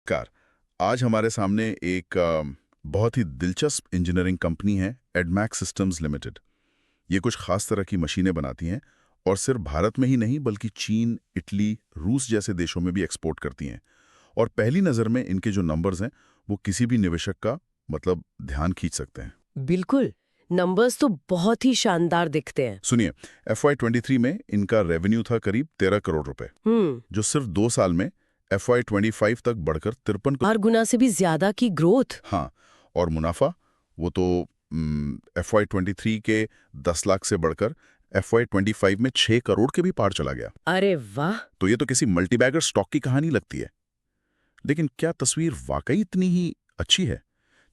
Car आज हमारे सामने एक बहुत ही दिलचस्प इंजीनियरिंग कंपनी है एडमैक्स सिस्टम्स लिमिटेड। ये कुछ खास तरह की मशीनें बनाती हैं और सिर्फ भारत में ही नहीं बल्कि चीन, इटली, रूस जैसे देशों में भी एक्सपोर्ट करती हैं। और पहली नज़र में इनके जो नंबर्स हैं वो किसी भी निवेशक का मतलब ध्यान खींच सकते हैं। बिल्कुल। नंबर्स तो बहुत ही शानदार दिखते हैं। सुनिए, FY23 में इनका रेवेन्यू था करीब 13 करोड़ रुपए, जो सिर्फ 2 साल में FY25 तक बढ़कर 53 4 गुना से भी ज्यादा की ग्रोथ। हाँ, और मुनाफा वो तो FY23 के 10 लाख से बढ़कर FY25 में 6 करोड़ के भी पार चला गया। अरे वाह। तो ये तो किसी मल्टीबैगर स्टॉक की कहानी लगती है। लेकिन क्या तस्वीर वाकई इतनी ही अच्छी है?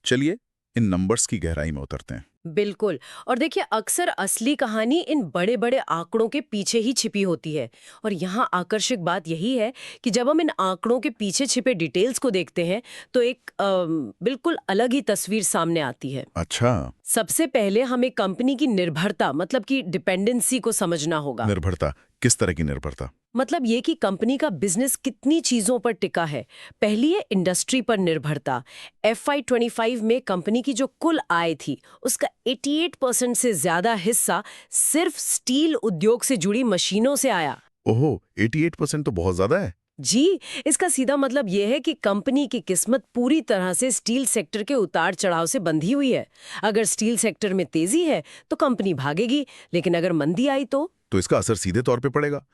चलिए इन नंबर्स की गहराई में उतरते हैं। बिल्कुल। और देखिए, अक्सर असली कहानी इन बड़े बड़े आंकड़ों के पीछे ही छिपी होती है। और यहाँ आकर्षक बात यही है कि जब हम इन आंकड़ों के पीछे छिपे डिटेल्स को देखते हैं तो एक बिल्कुल अलग ही तस्वीर सामने आती है। अच्छा, सबसे पहले हमें कंपनी की निर्भरता मतलब कि डिपेंडेंसी को समझना होगा। निर्भरता? किस तरह की निर्भरता? मतलब ये कि कंपनी का बिजनेस कितनी चीजों पर टिका है। पहली है इंडस्ट्री पर निर्भरता। FY25 में कंपनी की जो कुल आय थी उसका 88% से ज्यादा हिस्सा सिर्फ स्टील उद्योग से जुड़ी मशीनों से आया। ओहो, 88% तो बहुत ज्यादा है। जी, इसका सीधा मतलब यह है कि कंपनी की किस्मत पूरी तरह से स्टील सेक्टर के उतार चढ़ाव से बंधी हुई है। अगर स्टील सेक्टर में तेजी है तो कंपनी भागेगी, लेकिन अगर मंदी आई तो इसका असर सीधे तौर पे पड़ेगा।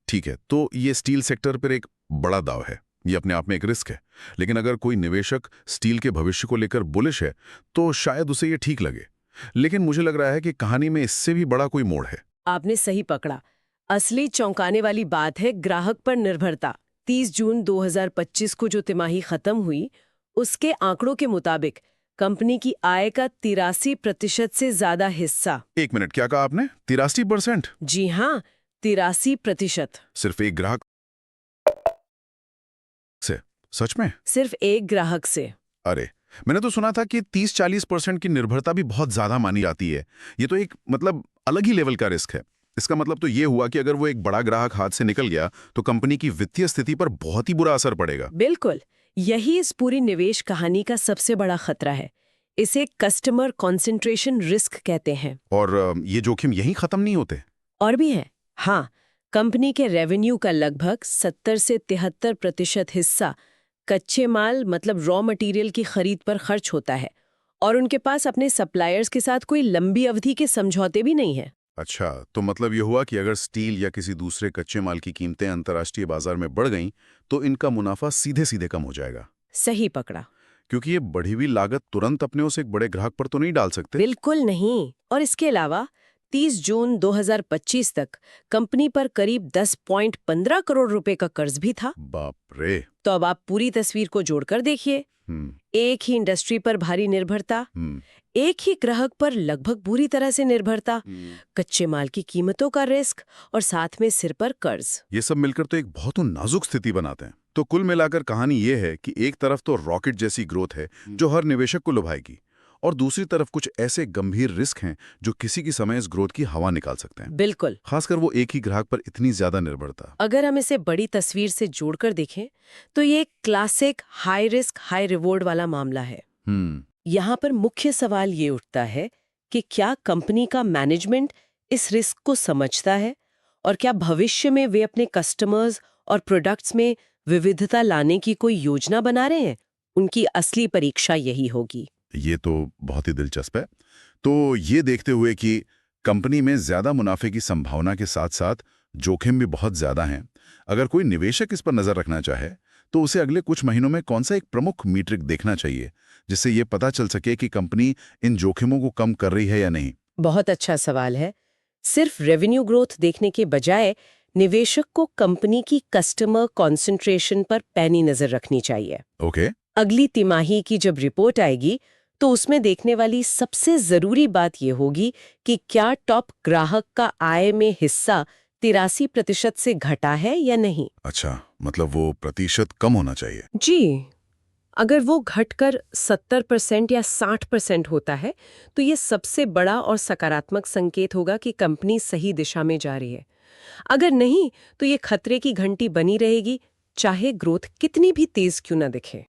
ठीक है, तो ये स्टील सेक्टर पर एक बड़ा दाव है, ये अपने आप में एक रिस्क है। लेकिन अगर कोई निवेशक स्टील के भविष्य को लेकर बुलिश है तो शायद उसे ये ठीक लगे। लेकिन मुझे लग रहा है कि कहानी में इससे भी बड़ा कोई मोड़ है। आपने सही पकड़ा। असली चौंकाने वाली बात है ग्राहक पर निर्भरता। 30 जून 2025 को जो तिमाही खत्म हुई उसके आंकड़ों के मुताबिक कंपनी की आय का 83% से ज्यादा हिस्सा। 1 मिनट, क्या कहा आपने? 83%? जी हाँ, 83%। सिर्फ एक ग्राहक से? सच में? सिर्फ एक ग्राहक से। अरे, मैंने तो सुना था कि 30-40% की निर्भरता भी बहुत ज्यादा मानी जाती है। ये तो एक मतलब अलग ही लेवल का रिस्क है। इसका मतलब तो ये हुआ कि अगर वो एक बड़ा ग्राहक हाथ से निकल गया तो कंपनी की वित्तीय स्थिति पर बहुत ही बुरा असर पड़ेगा। बिल्कुल, यही इस पूरी निवेश कहानी का सबसे बड़ा खतरा है। इसे कस्टमर कंसंट्रेशन रिस्क कहते हैं। और ये जोखिम यहीं खत्म नहीं होते। और भी है। हाँ, कंपनी के रेवेन्यू का लगभग 70 से 73% हिस्सा कच्चे माल मतलब रॉ मटेरियल की खरीद पर खर्च होता है। और उनके पास अपने सप्लायर्स के साथ कोई लंबी अवधि के समझौते भी नहीं है। अच्छा, तो मतलब ये हुआ कि अगर स्टील या किसी दूसरे कच्चे माल की कीमतें अंतर्राष्ट्रीय बाजार में बढ़ गईं तो इनका मुनाफा सीधे सीधे कम हो जाएगा। सही पकड़ा। क्योंकि ये बढ़ी हुई लागत तुरंत अपने उस एक बड़े ग्राहक पर तो नहीं डाल सकते। बिल्कुल नहीं। और इसके अलावा 30 जून 2025 तक कंपनी पर करीब 10.15 करोड़ रुपए का कर्ज भी था। बाप रे। तो अब आप पूरी तस्वीर को जोड़कर देखिए। हम्म। एक ही इंडस्ट्री पर भारी निर्भरता, हम्म। एक ही ग्राहक पर लगभग पूरी तरह से निर्भरता, कच्चे माल की कीमतों का रिस्क और साथ में सिर पर कर्ज। ये सब मिलकर तो एक बहुत नाजुक स्थिति बनाते हैं। तो कुल मिलाकर कहानी ये है कि एक तरफ तो रॉकेट जैसी ग्रोथ है जो हर निवेशक को लुभाएगी, और दूसरी तरफ कुछ ऐसे गंभीर रिस्क हैं जो किसी की समय इस ग्रोथ की हवा निकाल सकते हैं। बिल्कुल। खासकर वो एक ही ग्राहक पर इतनी ज्यादा निर्भरता। अगर हम इसे बड़ी तस्वीर से जोड़कर देखें तो ये एक classic high risk high reward वाला मामला है। यहाँ पर मुख्य सवाल ये उठता है कि क्या कंपनी का मैनेजमेंट इस रिस्क को समझता है और क्या भविष्य में वे अपने कस्टमर्स और प्रोडक्ट्स में विविधता लाने की कोई योजना बना रहे हैं। उनकी असली परीक्षा यही होगी। ये तो बहुत ही दिलचस्प है। तो ये देखते हुए कि कंपनी में ज्यादा मुनाफे की संभावना के साथ साथ जोखिम भी बहुत ज्यादा हैं, अगर कोई निवेशक इस पर नजर रखना चाहे तो उसे अगले कुछ महीनों में कौन सा एक प्रमुख मीट्रिक देखना चाहिए जिससे ये पता चल सके कि कंपनी इन जोखिमों को कम कर रही है या नहीं? बहुत अच्छा सवाल है। सिर्फ रेवेन्यू ग्रोथ देखने के बजाय निवेशक को कंपनी की कस्टमर कॉन्सेंट्रेशन पर पैनी नजर रखनी चाहिए। ओके। अगली तिमाही की जब रिपोर्ट आएगी तो उसमें देखने वाली सबसे जरूरी बात यह होगी कि क्या टॉप ग्राहक का आय में हिस्सा 83% से घटा है या नहीं। अच्छा, मतलब वो प्रतिशत कम होना चाहिए। जी, अगर वो घटकर 70% या 60% होता है तो ये सबसे बड़ा और सकारात्मक संकेत होगा कि कंपनी सही दिशा में जा रही है। अगर नहीं तो ये खतरे की घंटी बनी रहेगी, चाहे ग्रोथ कितनी भी तेज क्यों ना दिखे।